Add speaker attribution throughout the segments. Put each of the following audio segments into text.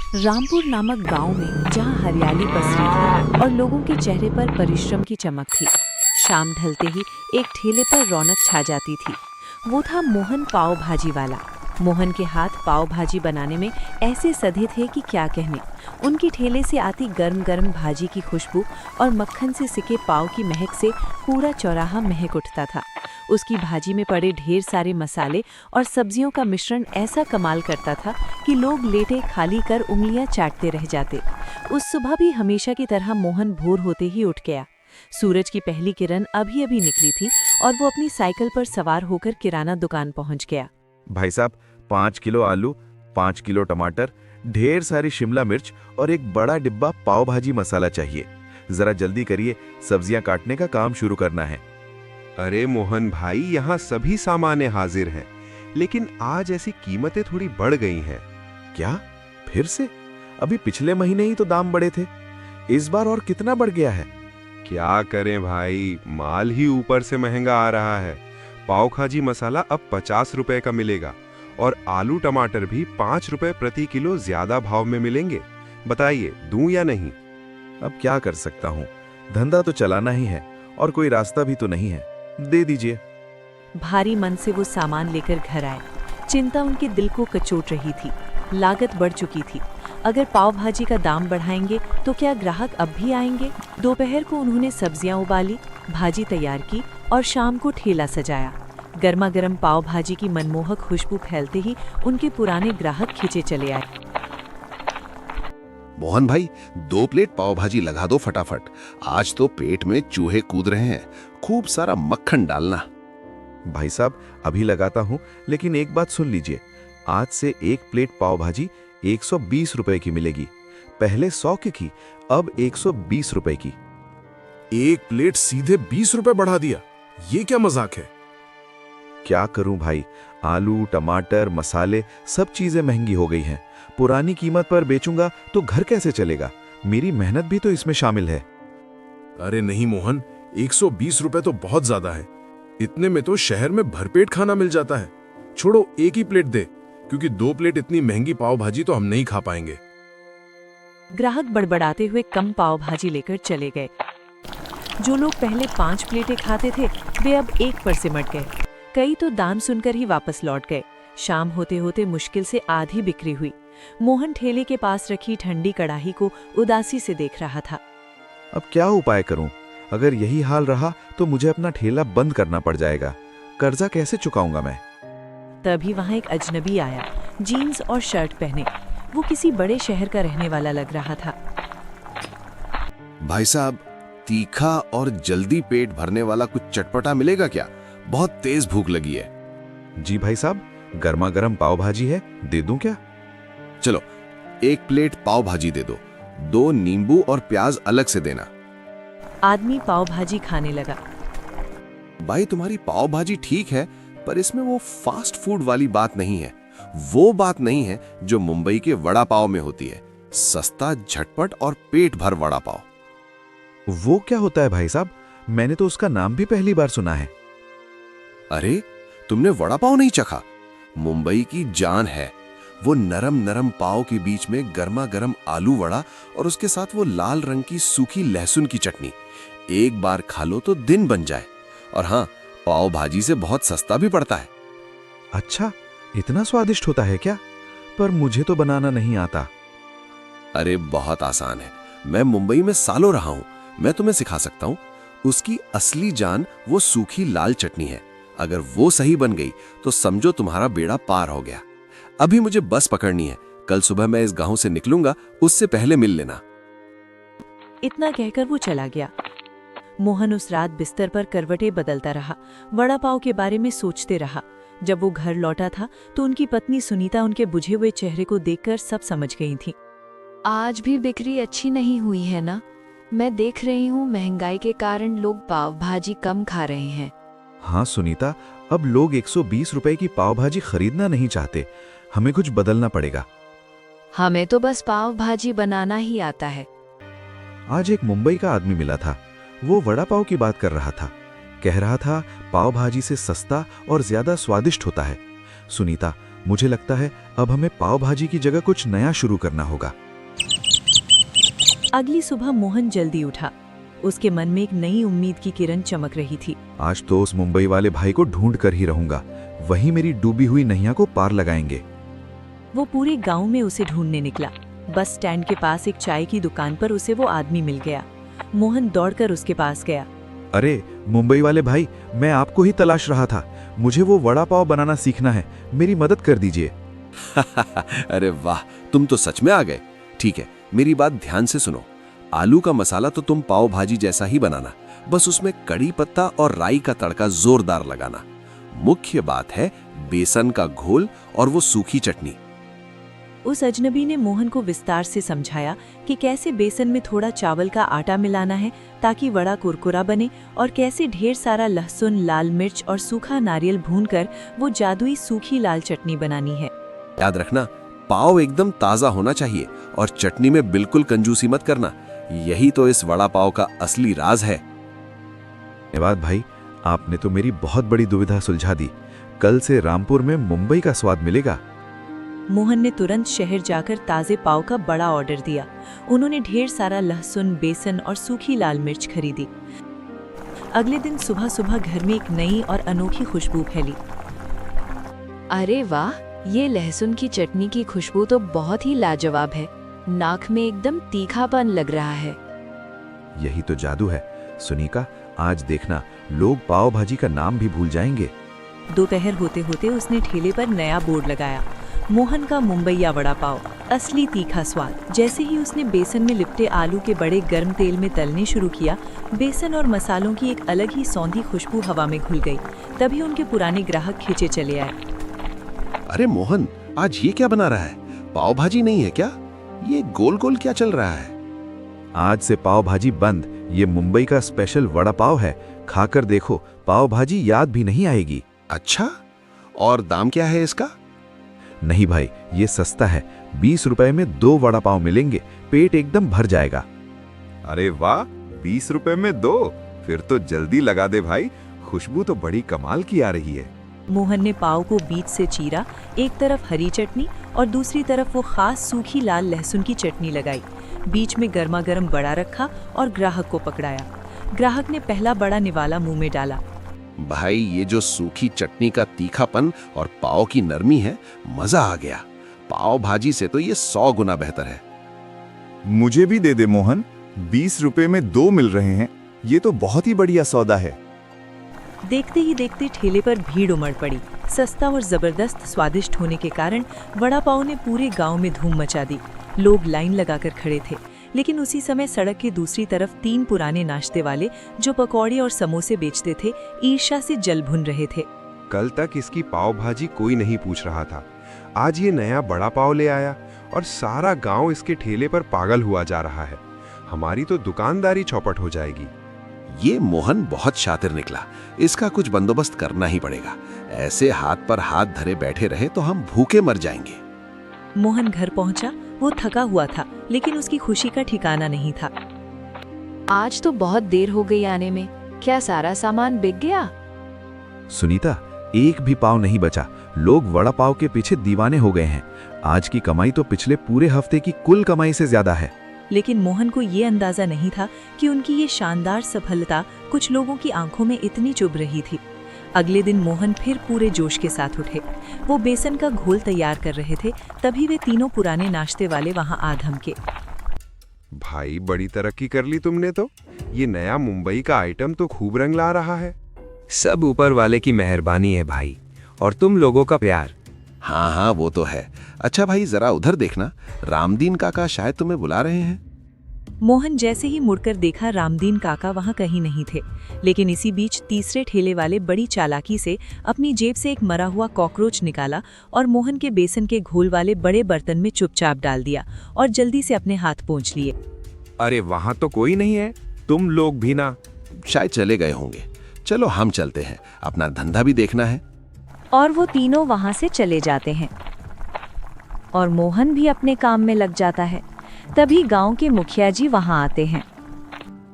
Speaker 1: रामपुर नामक गांव में जहां हरियाली पसरी थी और लोगों के चेहरे पर परिश्रम की चमक थी, शाम ढलते ही एक ठेले पर रौनक छा जाती थी। वो था मोहन पाव भाजी वाला। मोहन के हाथ पाव भाजी बनाने में ऐसे सधे थे कि क्या कहने। उनकी ठेले से आती गर्म गर्म भाजी की खुशबू और मक्खन से सिके पाव की महक से पूरा चौराहा महक उठता था। उसकी भाजी में पड़े ढेर सारे मसाले और सब्जियों का मिश्रण ऐसा कमाल करता था कि लोग लेटे खाली कर उंगलियां चाटते रह जाते। उस सुबह भी हमेशा की तरह मोहन भोर होते ही उठ गया। सूरज की पहली किरण अभी अभी निकली थी और वो अपनी साइकिल पर सवार होकर किराना दुकान पहुंच गया।
Speaker 2: भाई साहब, 5 किलो आलू, 5 किलो टमाटर, ढेर सारी शिमला मिर्च और एक बड़ा डिब्बा पाव भाजी मसाला चाहिए। जरा जल्दी करिए, सब्जियां काटने का काम शुरू करना है।
Speaker 3: अरे मोहन भाई, यहाँ सभी सामान हाजिर हैं, लेकिन आज ऐसी कीमतें थोड़ी बढ़ गई हैं।
Speaker 2: क्या फिर से? अभी पिछले महीने ही तो दाम बढ़े थे। इस बार और कितना बढ़ गया है?
Speaker 3: क्या करें भाई, माल ही ऊपर से महंगा आ रहा है। पाव भाजी मसाला अब 50 रुपए का मिलेगा और आलू टमाटर भी 5 रुपए प्रति किलो ज्यादा भाव में मिलेंगे। बताइए, दूं या नहीं?
Speaker 2: अब क्या कर सकता हूँ, धंधा तो चलाना ही है और कोई रास्ता भी तो नहीं है। दे दीजिए।
Speaker 1: भारी मन से वो सामान लेकर घर आए। चिंता उनके दिल को कचोट रही थी। लागत बढ़ चुकी थी। अगर पाव भाजी का दाम बढ़ाएंगे तो क्या ग्राहक अब भी आएंगे? दोपहर को उन्होंने सब्जियां उबाली, भाजी तैयार की और शाम को ठेला सजाया। गर्मा गर्म पाव भाजी की मनमोहक खुशबू फैलते ही उनके पुराने ग्राहक खिंचे चले आए।
Speaker 4: मोहन भाई, 2 प्लेट पाव भाजी लगा दो फटाफट। आज तो पेट में चूहे कूद रहे हैं। खूब सारा मक्खन डालना।
Speaker 2: भाई साहब, अभी लगाता हूँ, लेकिन एक बात सुन लीजिए। आज से 1 प्लेट पाव भाजी 120 रुपए की मिलेगी। पहले 100 की थी, अब 120 रुपए की।
Speaker 5: 1 प्लेट सीधे 20 रुपए बढ़ा दिया। ये क्या मजाक है?
Speaker 2: क्या करूं भाई, आलू टमाटर मसाले सब चीजें महंगी हो गई हैं। पुरानी कीमत पर बेचूंगा तो घर कैसे चलेगा? मेरी मेहनत भी तो इसमें शामिल है।
Speaker 5: अरे नहीं मोहन, 120 रुपए तो बहुत ज्यादा है। इतने में तो शहर में भरपेट खाना मिल जाता है। छोड़ो, 1 ही प्लेट दे, क्योंकि 2 प्लेट इतनी महंगी पाव भाजी तो हम नहीं खा पाएंगे।
Speaker 1: ग्राहक बड़बड़ाते हुए कम पाव भाजी लेकर चले गए। जो लोग पहले 5 प्लेटें खाते थे, वे अब 1 पर सिमट गए। कई तो दाम सुनकर ही वापस लौट गए। शाम होते होते मुश्किल से आधी बिक्री हुई। मोहन ठेले के पास रखी ठंडी कड़ाही को उदासी से देख रहा था।
Speaker 2: अब क्या उपाय करूं? अगर यही हाल रहा तो मुझे अपना ठेला बंद करना पड़ जाएगा। कर्जा कैसे चुकाऊंगा मैं?
Speaker 1: तभी वहां एक अजनबी आया, जीन्स और शर्ट पहने। वो किसी बड़े शहर का रहने वाला लग रहा था।
Speaker 4: भाई साहब, तीखा और जल्दी पेट भरने वाला कुछ चटपटा मिलेगा क्या? बहुत तेज भूख लगी है।
Speaker 2: जी भाई साहब, गर्मा गर्म पाव भाजी है, दे दूं क्या?
Speaker 4: चलो, 1 प्लेट पाव भाजी दे दो। 2 नींबू और प्याज अलग से देना।
Speaker 1: आदमी पाव भाजी खाने लगा।
Speaker 4: भाई, तुम्हारी पाव भाजी ठीक है, पर इसमें वो फास्ट फूड वाली बात नहीं है। वो बात नहीं है जो मुंबई के वड़ा पाव में होती है। सस्ता, झटपट और पेट भर वड़ा पाव।
Speaker 2: वो क्या होता है भाई साहब? मैंने तो उसका नाम भी पहली बार सुना है।
Speaker 4: अरे, तुमने वड़ा पाव नहीं चखा? मुंबई की जान है। वो नरम नरम पाव के बीच में गर्मा गर्म आलू वड़ा और उसके साथ वो लाल रंग की सूखी लहसुन की चटनी। एक बार खा लो तो दिन बन जाए। और हाँ, पाव भाजी से बहुत सस्ता भी पड़ता है।
Speaker 2: अच्छा, इतना स्वादिष्ट होता है क्या? पर मुझे तो बनाना नहीं आता।
Speaker 4: अरे बहुत आसान है। मैं मुंबई में सालों रहा हूं। मैं तुम्हें सिखा सकता हूं। उसकी असली जान वो सूखी लाल चटनी है। अगर वो सही बन गई तो समझो तुम्हारा बेड़ा पार हो गया। अभी मुझे बस पकड़नी है। कल सुबह मैं इस गांव से निकलूंगा, उससे पहले मिल लेना।
Speaker 1: इतना कहकर वो चला गया। मोहन उस रात बिस्तर पर करवटें बदलता रहा, वड़ा पाव के बारे में सोचते रहा। जब वो घर लौटा था तो उनकी पत्नी सुनीता उनके बुझे हुए चेहरे को देखकर सब समझ गई थी।
Speaker 6: आज भी बिक्री अच्छी नहीं हुई है ना? मैं देख रही हूँ महंगाई के कारण लोग पाव भाजी कम खा रहे हैं।
Speaker 2: हाँ सुनीता, अब लोग 120 रुपए की पाव भाजी खरीदना नहीं चाहते। हमें कुछ बदलना पड़ेगा।
Speaker 6: हमें तो बस पाव भाजी बनाना ही आता है।
Speaker 2: आज एक मुंबई का आदमी मिला था। वो वड़ा पाव की बात कर रहा था। कह रहा था पाव भाजी से सस्ता और ज्यादा स्वादिष्ट होता है। सुनीता, मुझे लगता है अब हमें पाव भाजी की जगह कुछ नया शुरू करना होगा।
Speaker 1: अगली सुबह मोहन जल्दी उठा। उसके मन में एक नई उम्मीद की किरण चमक रही थी।
Speaker 2: आज तो उस मुंबई वाले भाई को ढूंढ कर ही रहूंगा, वही मेरी डूबी हुई नैया को पार लगाएंगे।
Speaker 1: वो पूरे गांव में उसे ढूंढने निकला। बस स्टैंड के पास एक चाय की दुकान पर उसे वो आदमी मिल गया। मोहन दौड़कर उसके पास गया।
Speaker 2: अरे मुंबई वाले भाई, मैं आपको ही तलाश रहा था। मुझे वो वड़ा पाव बनाना सीखना है, मेरी मदद कर दीजिए।
Speaker 4: अरे वाह, तुम तो सच में आ गए। ठीक है, मेरी बात ध्यान से सुनो। आलू का मसाला तो तुम पाव भाजी जैसा ही बनाना, बस उसमें कड़ी पत्ता और राई का तड़का जोरदार लगाना। मुख्य बात है बेसन का घोल और वो सूखी चटनी।
Speaker 1: उस अजनबी ने मोहन को विस्तार से समझाया कि कैसे बेसन में थोड़ा चावल का आटा मिलाना है ताकि वड़ा कुरकुरा बने, और कैसे ढेर सारा लहसुन, लाल मिर्च और सूखा नारियल भूनकर वो जादुई सूखी लाल चटनी बनानी है।
Speaker 4: याद रखना, पाव एकदम ताजा होना चाहिए और चटनी में बिल्कुल कंजूसी मत करना। यही तो इस वड़ा पाव का असली राज है।
Speaker 2: धन्यवाद भाई, आपने तो मेरी बहुत बड़ी दुविधा सुलझा दी। कल से रामपुर में मुंबई का स्वाद मिलेगा।
Speaker 1: मोहन ने तुरंत शहर जाकर ताजे पाव का बड़ा ऑर्डर दिया। उन्होंने ढेर सारा लहसुन, बेसन और सूखी लाल मिर्च खरीदी। अगले दिन सुबह सुबह घर में एक नई और अनोखी खुशबू फैली।
Speaker 6: अरे वाह, ये लहसुन की चटनी की खुशबू तो बहुत ही लाजवाब है। नाक में एकदम तीखापन लग रहा है।
Speaker 2: यही तो जादू है सुनीका। आज देखना, लोग पाव भाजी का नाम भी भूल जाएंगे।
Speaker 1: दोपहर होते होते उसने ठेले पर नया बोर्ड लगाया, मोहन का मुंबईया वड़ा पाव, असली तीखा स्वाद। जैसे ही उसने बेसन में लिपटे आलू के बड़े गर्म तेल में तलने शुरू किया, बेसन और मसालों की एक अलग ही सौंधी खुशबू हवा में घुल गई। तभी उनके पुराने ग्राहक खींचे चले आए।
Speaker 4: अरे मोहन, आज ये क्या बना रहा है? पाव भाजी नहीं है क्या? ये गोल गोल क्या चल रहा है?
Speaker 2: आज से पाव भाजी बंद। ये मुंबई का स्पेशल वड़ा पाव है, खाकर देखो, पाव भाजी याद भी नहीं आएगी।
Speaker 4: अच्छा, और दाम क्या है इसका?
Speaker 2: नहीं भाई, ये सस्ता है। 20 रुपए में 2 वड़ा पाव मिलेंगे, पेट एकदम भर जाएगा।
Speaker 3: अरे वाह, 20 रुपए में 2? फिर तो जल्दी लगा दे भाई, खुशबू तो बड़ी कमाल की आ रही है।
Speaker 1: मोहन ने पाव को बीच से चीरा, एक तरफ हरी चटनी और दूसरी तरफ वो खास सूखी लाल लहसुन की चटनी लगाई। बीच में गर्मा गर्म बड़ा रखा और ग्राहक को पकड़ाया। ग्राहक ने पहला बड़ा निवाला मुंह में डाला।
Speaker 4: भाई, ये जो सूखी चटनी का तीखापन और पाव की नरमी है, मजा आ गया। पाव भाजी से तो ये 100 गुना बेहतर है।
Speaker 7: मुझे भी दे दे मोहन, 20 रुपए में 2 मिल रहे हैं। ये तो बहुत ही बढ़िया सौदा है।
Speaker 1: देखते ही देखते ठेले पर भीड़ उमड़ पड़ी। सस्ता और जबरदस्त स्वादिष्ट होने के कारण वड़ा पाव ने पूरे गांव में धूम मचा दी। लोग लाइन लगाकर खड़े थे, लेकिन उसी समय सड़क की दूसरी तरफ 3 पुराने नाश्ते वाले जो पकौड़े और समोसे बेचते थे, ईर्ष्या से जल भुन रहे थे।
Speaker 3: कल तक इसकी पाव भाजी कोई नहीं पूछ रहा था, आज ये नया बड़ा पाव ले आया और सारा गांव इसके ठेले पर पागल हुआ जा रहा है। हमारी तो दुकानदारी चौपट हो जाएगी।
Speaker 4: ये मोहन बहुत शातिर निकला। इसका कुछ बंदोबस्त करना ही पड़ेगा। ऐसे हाथ पर हाथ धरे बैठे रहे तो हम भूखे मर जाएंगे।
Speaker 1: मोहन घर पहुंचा। वो थका हुआ था, लेकिन उसकी खुशी का ठिकाना नहीं था।
Speaker 6: आज तो बहुत देर हो गई आने में। क्या सारा सामान बिक गया?
Speaker 2: सुनीता, एक भी पाव नहीं बचा। लोग वड़ा पाव के पीछे दीवाने हो गए हैं। आज की कमाई तो पिछले पूरे हफ्ते की कुल कमाई से ज्यादा है।
Speaker 1: लेकिन मोहन को ये अंदाजा नहीं था कि उनकी ये शानदार सफलता कुछ लोगों की आंखों में इतनी चुभ रही थी। अगले दिन मोहन फिर पूरे जोश के साथ उठे। वो बेसन का घोल तैयार कर रहे थे, तभी वे तीनों पुराने नाश्ते वाले वहां आ धमके।
Speaker 3: भाई, बड़ी तरक्की कर ली तुमने तो। ये नया मुंबई का आइटम तो खूब रंग ला रहा है।
Speaker 8: सब ऊपर वाले की मेहरबानी है भाई, और तुम लोगों का प्यार।
Speaker 4: हाँ हाँ, वो तो है। अच्छा भाई, जरा उधर देखना, रामदीन काका शायद तुम्हें बुला रहे हैं।
Speaker 1: मोहन जैसे ही मुड़कर देखा, रामदीन काका वहां कहीं नहीं थे। लेकिन इसी बीच तीसरे ठेले वाले बड़ी चालाकी से अपनी जेब से एक मरा हुआ कॉकरोच निकाला और मोहन के बेसन के घोल वाले बड़े बर्तन में चुपचाप डाल दिया और जल्दी से अपने हाथ पोंछ लिए।
Speaker 3: अरे वहां तो कोई नहीं है, तुम लोग भी ना।
Speaker 4: शायद चले गए होंगे। चलो हम चलते हैं, अपना धंधा भी देखना है।
Speaker 1: और वो तीनों वहां से चले जाते हैं और मोहन भी अपने काम में लग जाता है। तभी गांव के मुखिया जी वहां आते हैं।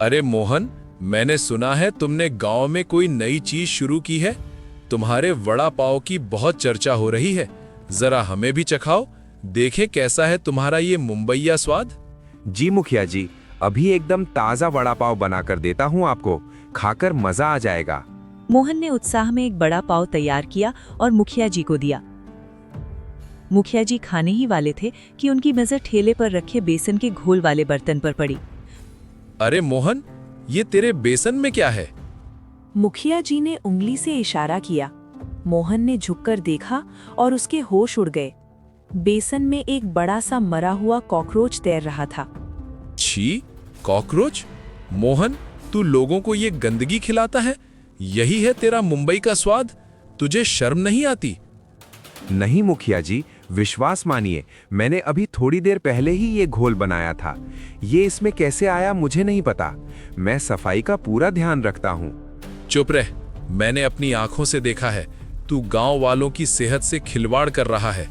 Speaker 5: अरे मोहन, मैंने सुना है तुमने गांव में कोई नई चीज शुरू की है। तुम्हारे वड़ा पाव की बहुत चर्चा हो रही है। जरा हमें भी चखाओ, देखें कैसा है तुम्हारा ये मुंबईया स्वाद।
Speaker 8: जी मुखिया जी, अभी एकदम ताज़ा वड़ा पाव बनाकर देता हूँ आपको, खाकर मज़ा आ जाएगा।
Speaker 1: मोहन ने उत्साह में एक बड़ा पाव तैयार किया और मुखिया जी को दिया। मुखिया जी खाने ही वाले थे कि उनकी नजर ठेले पर रखे बेसन के घोल वाले बर्तन पर पड़ी।
Speaker 5: अरे मोहन, ये तेरे बेसन में क्या है?
Speaker 1: मुखिया जी ने उंगली से इशारा किया। मोहन ने झुककर देखा और उसके होश उड़ गए। बेसन में एक बड़ा सा मरा हुआ कॉकरोच तैर रहा था।
Speaker 5: छी, कॉकरोच? मोहन, तू लोगों को ये गंदगी खिलाता है? यही है तेरा मुंबई का स्वाद? तुझे शर्म नहीं आती?
Speaker 8: नहीं मुखिया जी, विश्वास मानिए, मैंने अभी थोड़ी देर पहले ही ये घोल बनाया था। ये इसमें कैसे आया मुझे नहीं पता। मैं सफाई का पूरा ध्यान रखता हूँ।
Speaker 5: चुप रह, मैंने अपनी आंखों से देखा है। तू गांव वालों की सेहत से खिलवाड़ कर रहा है।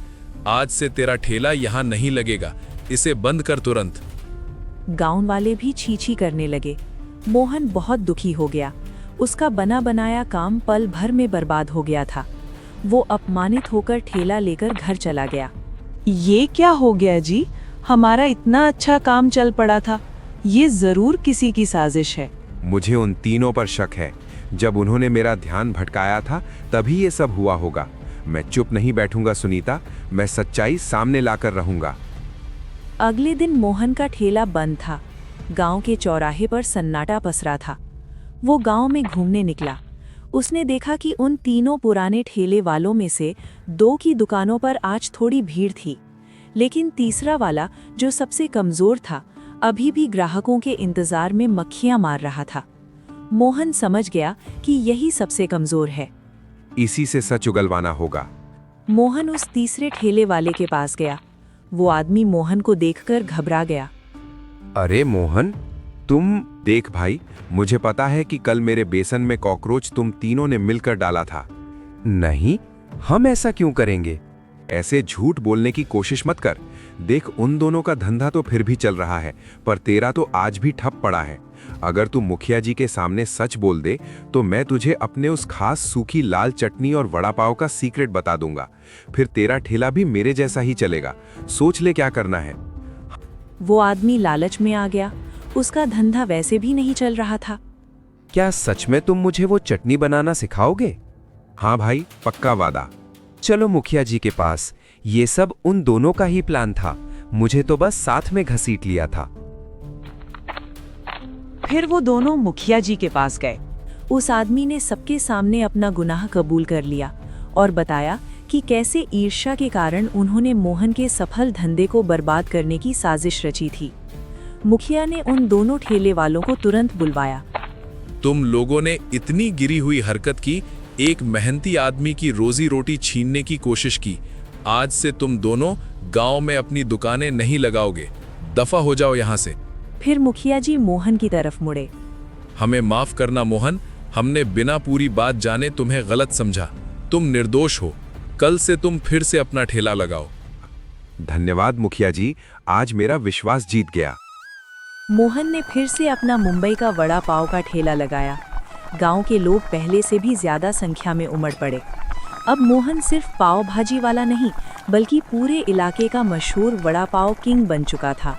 Speaker 5: आज से तेरा ठेला यहाँ नहीं लगेगा। इसे बंद कर तुरंत।
Speaker 1: गांव वाले भी छी-छी करने लगे। मोहन बहुत दुखी हो गया। उसका बना बनाया काम पल भर में बर्बाद हो गया था। वो अपमानित होकर ठेला लेकर घर चला गया। ये क्या हो गया जी? हमारा इतना अच्छा काम चल पड़ा था। ये जरूर किसी की साजिश है।
Speaker 8: मुझे उन तीनों पर शक है। जब उन्होंने मेरा ध्यान भटकाया था तभी ये सब हुआ होगा। मैं चुप नहीं बैठूंगा सुनीता, मैं सच्चाई सामने लाकर रहूंगा।
Speaker 1: अगले दिन मोहन का ठेला बंद था। गांव के चौराहे पर सन्नाटा पसरा था। वो गांव में घूमने निकला। उसने देखा कि उन तीनों पुराने ठेले वालों में से 2 की दुकानों पर आज थोड़ी भीड़ थी, लेकिन तीसरा वाला जो सबसे कमजोर था अभी भी ग्राहकों के इंतजार में मक्खियां मार रहा था। मोहन समझ गया कि यही सबसे कमजोर है।
Speaker 8: इसी से सच उगलवाना होगा।
Speaker 1: मोहन उस तीसरे ठेले वाले के पास गया। वो आदमी मोहन को देखकर घबरा गया।
Speaker 8: अरे मोहन, तुम देख भाई, मुझे पता है कि कल मेरे बेसन में कॉकरोच तुम तीनों ने मिलकर डाला था। नहीं, हम ऐसा क्यों करेंगे? ऐसे झूठ बोलने की कोशिश मत कर। देख, उन दोनों का धंधा तो फिर भी चल रहा है, पर तेरा तो आज भी ठप पड़ा है। अगर तू मुखिया जी के सामने सच बोल दे तो मैं तुझे अपने उस खास सूखी लाल चटनी और वड़ा पाव का सीक्रेट बता दूंगा। फिर तेरा ठेला भी मेरे जैसा ही चलेगा। सोच ले क्या करना है।
Speaker 1: वो आदमी लालच में आ गया। उसका धंधा वैसे भी नहीं चल रहा था।
Speaker 8: क्या सच में तुम मुझे वो चटनी बनाना सिखाओगे? हाँ भाई, पक्का वादा। चलो मुखिया जी के पास। ये सब उन दोनों का ही प्लान था, मुझे तो बस साथ में घसीट लिया था।
Speaker 1: फिर वो दोनों मुखिया जी के पास गए। उस आदमी ने सबके सामने अपना गुनाह कबूल कर लिया और बताया कि कैसे ईर्ष्या के कारण उन्होंने मोहन के सफल धंधे को बर्बाद करने की साजिश रची थी। मुखिया ने उन दोनों ठेले वालों को तुरंत बुलवाया।
Speaker 5: तुम लोगों ने इतनी गिरी हुई हरकत की, एक मेहनती आदमी की रोजी रोटी छीनने की कोशिश की। आज से तुम दोनों गांव में अपनी दुकानें नहीं लगाओगे। दफा हो जाओ यहाँ से।
Speaker 1: फिर मुखिया जी मोहन की तरफ मुड़े।
Speaker 5: हमें माफ करना मोहन, हमने बिना पूरी बात जाने तुम्हें गलत समझा। तुम निर्दोष हो। कल से तुम फिर से अपना ठेला लगाओ।
Speaker 8: धन्यवाद मुखिया जी, आज मेरा विश्वास जीत गया।
Speaker 1: मोहन ने फिर से अपना मुंबई का वड़ा पाव का ठेला लगाया। गांव के लोग पहले से भी ज्यादा संख्या में उमड़ पड़े। अब मोहन सिर्फ पाव भाजी वाला नहीं, बल्कि पूरे इलाके का मशहूर वड़ा पाव किंग बन चुका था।